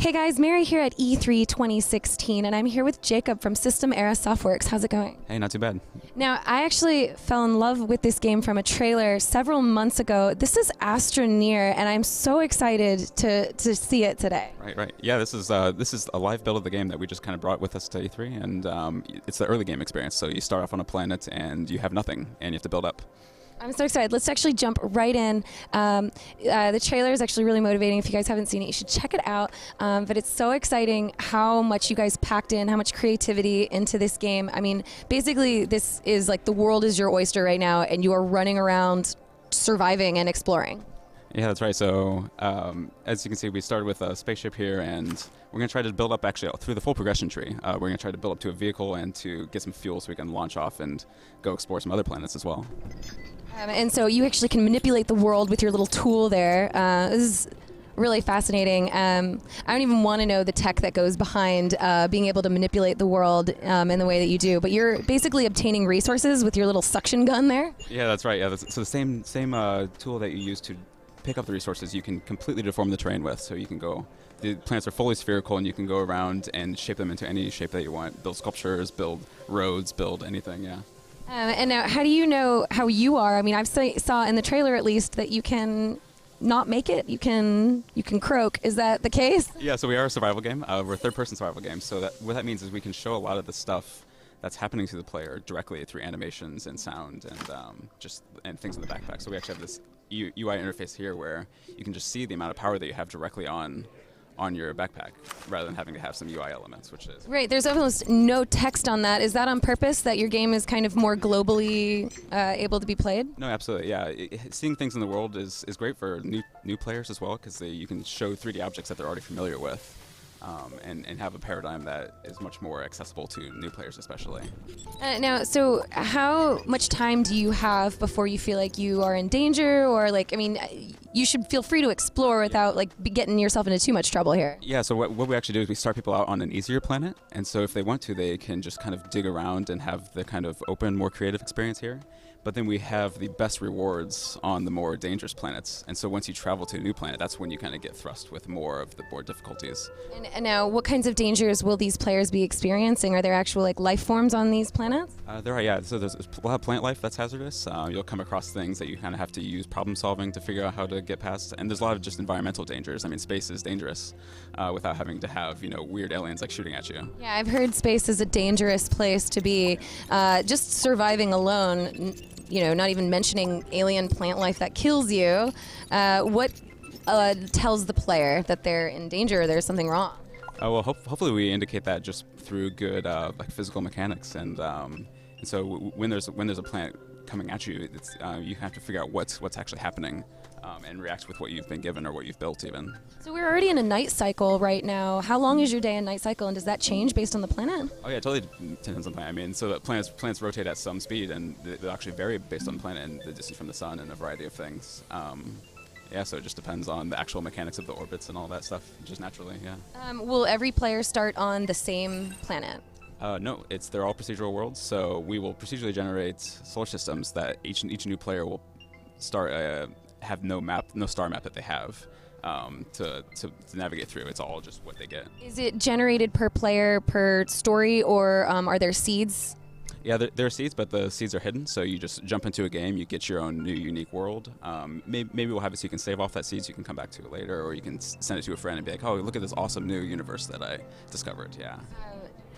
Hey guys, Mary here at E3 2016, and I'm here with Jacob from System Era Softworks. How's it going? Hey, not too bad. Now, I actually fell in love with this game from a trailer several months ago. This is Astroneer, and I'm so excited to see it today. Right. Yeah, this is a live build of the game that we just kind of brought with us to E3, and it's the early game experience. So you start off on a planet, and you have nothing, and you have to build up. I'm so excited. Let's actually jump right in. The trailer is actually really motivating. If you guys haven't seen it, you should check it out. But it's so exciting how much you guys packed in, how much creativity into this game. I mean, basically, this is like the world is your oyster right now, and you are running around surviving and exploring. Yeah, that's right. So as you can see, we started with a spaceship here, and we're going to try to build up actually through the full progression tree. We're going to try to build up to a vehicle and to get some fuel so we can launch off and go explore some other planets as well. And so you actually can manipulate the world with your little tool there. This is really fascinating. I don't even want to know the tech that goes behind being able to manipulate the world in the way that you do. But you're basically obtaining resources with your little suction gun there? Yeah, that's right. Yeah, so the same tool that you use to pick up the resources, you can completely deform the terrain with. So you can go, the planets are fully spherical, and you can go around and shape them into any shape that you want. Build sculptures, build roads, build anything, yeah. And now, how do you know how you are? I mean, I saw in the trailer at least that you can not make it. You can croak. Is that the case? Yeah. So we are a survival game. We're a third-person survival game. So what that means is we can show a lot of the stuff that's happening to the player directly through animations and sound and things in the backpack. So we actually have this UI interface here where you can just see the amount of power that you have directly on your backpack, rather than having to have some UI elements, which is... Right, there's almost no text on that. Is that on purpose, that your game is kind of more globally able to be played? No, absolutely, yeah. Seeing things in the world is great for new players as well, because you can show 3D objects that they're already familiar with. And have a paradigm that is much more accessible to new players especially. Now, so how much time do you have before you feel like you are in danger, or you should feel free to explore without getting yourself into too much trouble here? Yeah, so what we actually do is we start people out on an easier planet, and so if they want to, they can just kind of dig around and have the kind of open, more creative experience here. But then we have the best rewards on the more dangerous planets. And so once you travel to a new planet, that's when you kind of get thrust with more of the more difficulties. And now, what kinds of dangers will these players be experiencing? Are there actual life forms on these planets? There are, yeah. So there's a lot of plant life that's hazardous. You'll come across things that you kind of have to use problem solving to figure out how to get past. And there's a lot of just environmental dangers. I mean, space is dangerous without having to have, weird aliens shooting at you. Yeah, I've heard space is a dangerous place to be. Just surviving alone, not even mentioning alien plant life that kills you, what tells the player that they're in danger or there's something wrong? Well, hopefully we indicate that just through good physical mechanics, and so when there's a plant coming at you, it's you have to figure out what's actually happening. And react with what you've been given or what you've built even. So we're already in a night cycle right now. How long is your day and night cycle, and does that change based on the planet? Oh yeah, it totally depends on the planet. I mean, so the planets rotate at some speed, and they actually vary based on the planet and the distance from the sun and a variety of things. Yeah, so it just depends on the actual mechanics of the orbits and all that stuff, just naturally, yeah. Will every player start on the same planet? No, they're all procedural worlds, so we will procedurally generate solar systems that each new player will start have no star map that they have to navigate through. It's all just what they get. Is it generated per player per story, or are there seeds? Yeah, there are seeds, but the seeds are hidden, so you just jump into a game, you get your own new unique world. Maybe we'll have it so you can save off that seed so you can come back to it later, or you can send it to a friend and be like, oh, look at this awesome new universe that I discovered, yeah.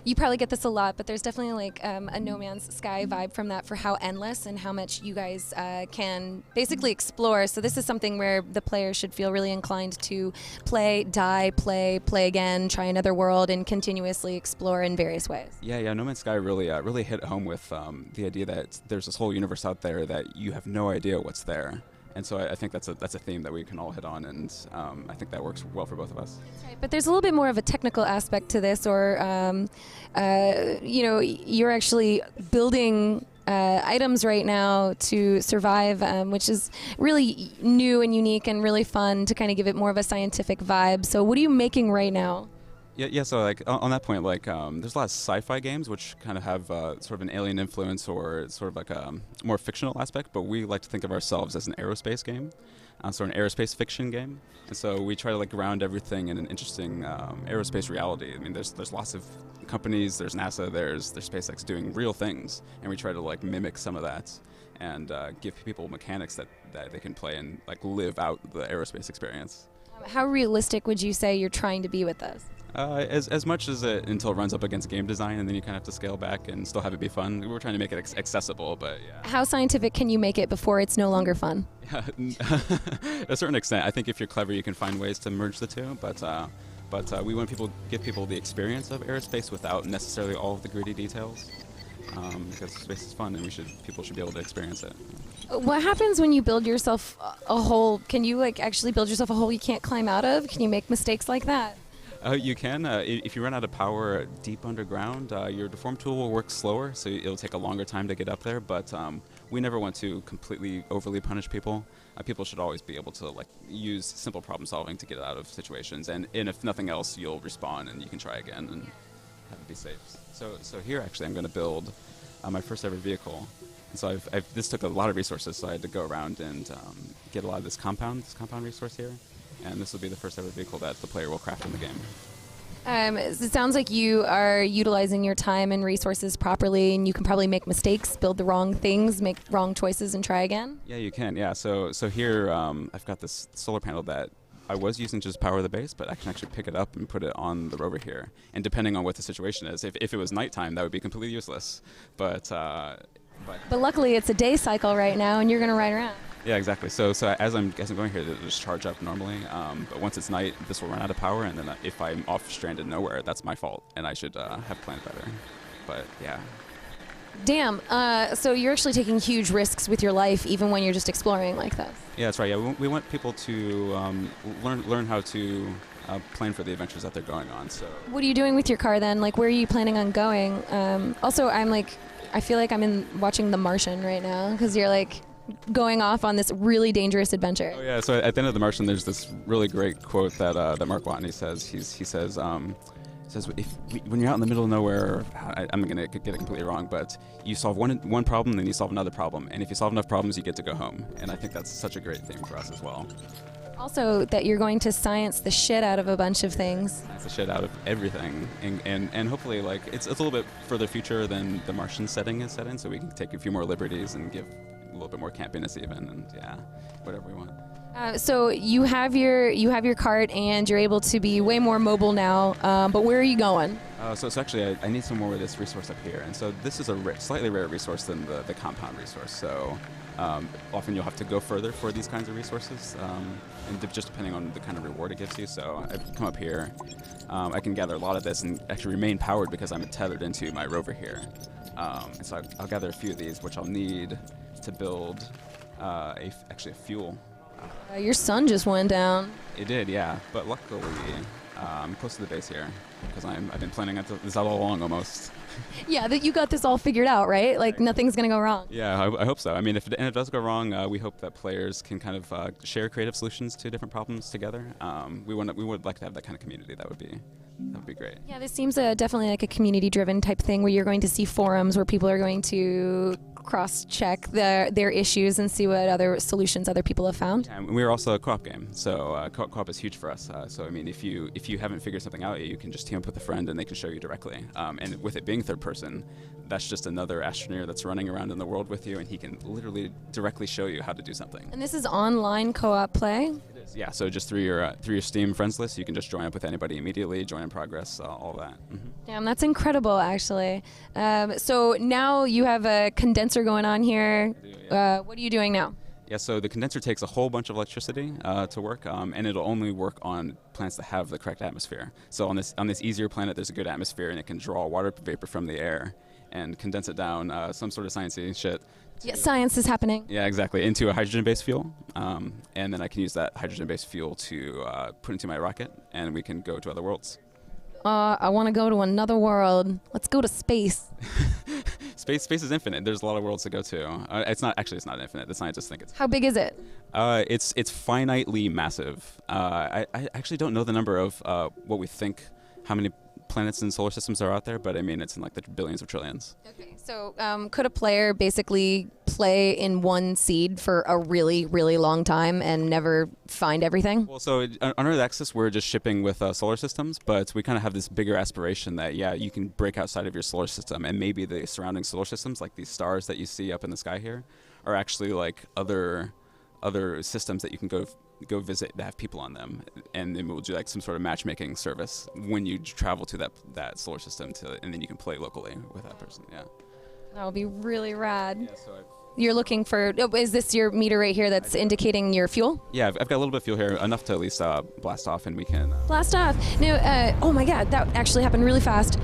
You probably get this a lot, but there's definitely a No Man's Sky vibe from that, for how endless and how much you guys can basically explore. So this is something where the player should feel really inclined to play, die, play again, try another world, and continuously explore in various ways. Yeah. No Man's Sky really hit home with the idea that there's this whole universe out there that you have no idea what's there. And so I think that's a theme that we can all hit on, and I think that works well for both of us. That's right, but there's a little bit more of a technical aspect to this, or you're actually building items right now to survive, which is really new and unique and really fun to kind of give it more of a scientific vibe. So what are you making right now? Yeah. So on that point, there's a lot of sci-fi games which kind of have sort of an alien influence or sort of a more fictional aspect. But we like to think of ourselves as an aerospace game. So an aerospace fiction game. And so we try to like ground everything in an interesting aerospace reality. I mean, there's lots of companies, there's NASA, there's SpaceX doing real things, and we try to like mimic some of that and give people mechanics that they can play and like live out the aerospace experience. How realistic would you say you're trying to be with this? As much as it until it runs up against game design, and then you kind of have to scale back and still have it be fun. We're trying to make it accessible, but yeah. How scientific can you make it before it's no longer fun? Yeah, to a certain extent. I think if you're clever, you can find ways to merge the two. But we want give people the experience of aerospace without necessarily all of the gritty details, because space is fun, and people should be able to experience it. What happens when you build yourself a hole? Can you like actually build yourself a hole you can't climb out of? Can you make mistakes like that? You can. If you run out of power deep underground, your deform tool will work slower, so it'll take a longer time to get up there. But we never want to completely overly punish people. People should always be able to like use simple problem solving to get out of situations. And if nothing else, you'll respawn and you can try again and have it be safe. So here actually, I'm going to build my first ever vehicle. And so this took a lot of resources, so I had to go around and get a lot of this compound resource here. And this will be the first ever vehicle that the player will craft in the game. It sounds like you are utilizing your time and resources properly, and you can probably make mistakes, build the wrong things, make wrong choices, and try again. Yeah, you can. Yeah. So here I've got this solar panel that I was using to just power the base, but I can actually pick it up and put it on the rover here. And depending on what the situation is, if it was nighttime, that would be completely useless. But luckily, it's a day cycle right now, and you're going to ride around. Yeah, exactly. So as I'm going here, it'll just charge up normally. But once it's night, this will run out of power, and then if I'm off stranded nowhere, that's my fault, and I should have planned better. But yeah. Damn. So you're actually taking huge risks with your life, even when you're just exploring like this. Yeah, that's right. Yeah, we want people to learn how to plan for the adventures that they're going on. So. What are you doing with your car then? Like, where are you planning on going? Also, I feel like I'm watching The Martian right now, because you're like going off on this really dangerous adventure. Oh yeah, so at the end of The Martian, there's this really great quote that Mark Watney says. He says, when you're out in the middle of nowhere, I'm going to get it completely wrong, but you solve one problem, then you solve another problem, and if you solve enough problems, you get to go home. And I think that's such a great theme for us as well. Also, that you're going to science the shit out of a bunch of things. Science the shit out of everything, and hopefully, like it's a little bit further future than the Martian setting is set in, so we can take a few more liberties and give a little bit more campiness even, and yeah, whatever we want. So you have your cart, and you're able to be way more mobile now. But where are you going? So actually, I need some more of this resource up here, and so this is a slightly rarer resource than the compound resource. So often you'll have to go further for these kinds of resources, and just depending on the kind of reward it gives you. So I've come up here. I can gather a lot of this and actually remain powered because I'm tethered into my rover here. And so I'll gather a few of these, which I'll need to build actually a fuel. Your sun just went down. It did, yeah. But luckily, I'm close to the base here because I've been planning this out all along almost. Yeah, that you got this all figured out, right? Like nothing's gonna go wrong. Yeah, I hope so. I mean, if it does go wrong, we hope that players can kind of share creative solutions to different problems together. We would like to have that kind of community. That would be great. Yeah, this seems definitely like a community-driven type thing where you're going to see forums where people are going to cross-check their issues and see what other solutions other people have found. Yeah, and we're also a co-op game, so co-op is huge for us. So I mean, if you haven't figured something out, you can just team up with a friend and they can show you directly. And with it being third person, that's just another Astroneer that's running around in the world with you, and he can literally directly show you how to do something. And this is online co-op play? It is, yeah. So just through your Steam friends list, you can just join up with anybody immediately, join in progress, all that. Mm-hmm. Damn, that's incredible, actually. So now you have a condenser going on here. I do, yeah. What are you doing now? Yeah, so the condenser takes a whole bunch of electricity to work, and it'll only work on planets that have the correct atmosphere. So on this easier planet, there's a good atmosphere, and it can draw water vapor from the air and condense it down, some sort of sciencey shit. Yeah, science is happening. Yeah, exactly, into a hydrogen-based fuel, and then I can use that hydrogen-based fuel to put into my rocket, and we can go to other worlds. I want to go to another world. Let's go to space. Space is infinite. There's a lot of worlds to go to. It's not infinite. The scientists think it's. How big is it? It's finitely massive. I actually don't know the number of what we think, how many planets and solar systems are out there, but I mean, it's in like the billions of trillions. Okay, so could a player basically play in one seed for a really, really long time and never find everything? Well, so on Earth Access, we're just shipping with solar systems, but we kind of have this bigger aspiration that, yeah, you can break outside of your solar system, and maybe the surrounding solar systems, like these stars that you see up in the sky here, are actually like other systems that you can go visit that have people on them, and then we'll do like some sort of matchmaking service when you travel to that solar system, and then you can play locally with that person. Yeah, That would be really rad. yeah. So You're looking for, is this your meter right here that's indicating your fuel? yeah, I've got a little bit of fuel here, enough to at least blast off, and we can. Blast off. No, oh my God, that actually happened really fast.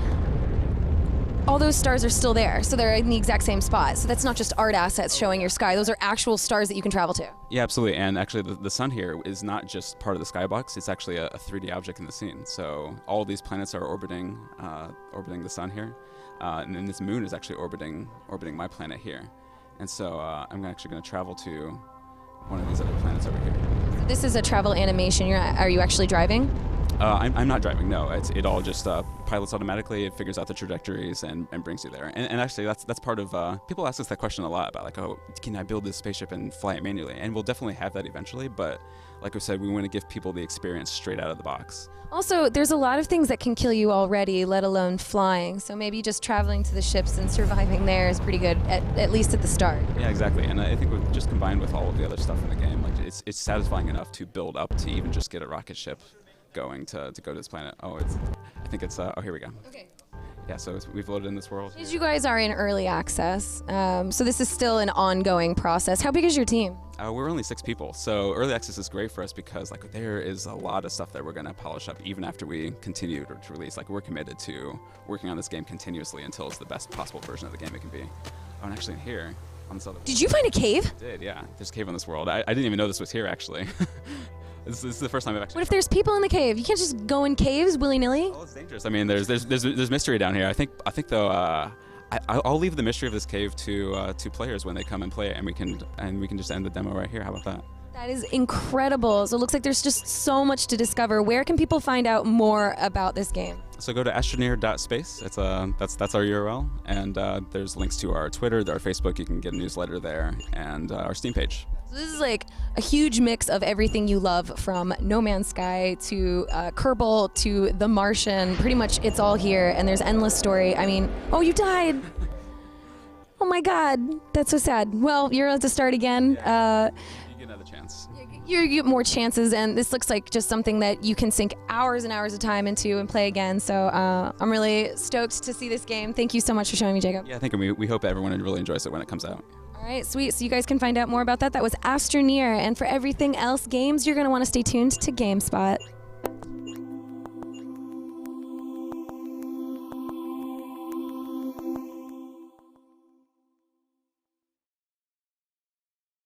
All those stars are still there, so they're in the exact same spot. So that's not just art assets showing your sky. Those are actual stars that you can travel to. Yeah, absolutely. And actually, the sun here is not just part of the skybox. It's actually a 3D object in the scene. So all these planets are orbiting the sun here, and then this moon is actually orbiting my planet here. And so I'm actually going to travel to one of these other planets over here. So this is a travel animation. Are you actually driving? I'm not driving, no. It all just pilots automatically. It figures out the trajectories and brings you there. And actually, that's part of, people ask us that question a lot about, like, oh, can I build this spaceship and fly it manually? And we'll definitely have that eventually, but like we said, we want to give people the experience straight out of the box. Also, there's a lot of things that can kill you already, let alone flying. So maybe just traveling to the ships and surviving there is pretty good, at least at the start. Yeah, exactly. And I think just combined with all of the other stuff in the game, like it's satisfying enough to build up to even just get a rocket ship going to go to this planet. Oh, I think it's, oh, here we go. Okay. Yeah, so we've loaded in this world. You guys are in early access, so this is still an ongoing process. How big is your team? We're only 6 people, so early access is great for us because like there is a lot of stuff that we're going to polish up even after we continue to release. Like we're committed to working on this game continuously until it's the best possible version of the game it can be. Oh, and actually in here, on this other Did you find a cave? I did, yeah. There's a cave on this world. I didn't even know this was here, actually. This is the first time I've actually. What if there's people in the cave? You can't just go in caves willy-nilly? Oh, it's dangerous. I mean, there's mystery down here. I think though, I'll leave the mystery of this cave to players when they come and play it, and we can just end the demo right here. How about that? That is incredible. So it looks like there's just so much to discover. Where can people find out more about this game? So go to astroneer.space. That's our URL, and there's links to our Twitter, our Facebook. You can get a newsletter there, and our Steam page. So this is like a huge mix of everything you love, from No Man's Sky to Kerbal to The Martian. Pretty much it's all here, and there's endless story. I mean, oh, you died. Oh my God, that's so sad. Well, you're about to start again. Yeah. You get another chance. You get more chances, and this looks like just something that you can sink hours and hours of time into and play again. So I'm really stoked to see this game. Thank you so much for showing me, Jacob. Yeah, I think we hope everyone really enjoys it when it comes out. All right, sweet. So you guys can find out more about that. That was Astroneer. And for everything else games, you're going to want to stay tuned to GameSpot.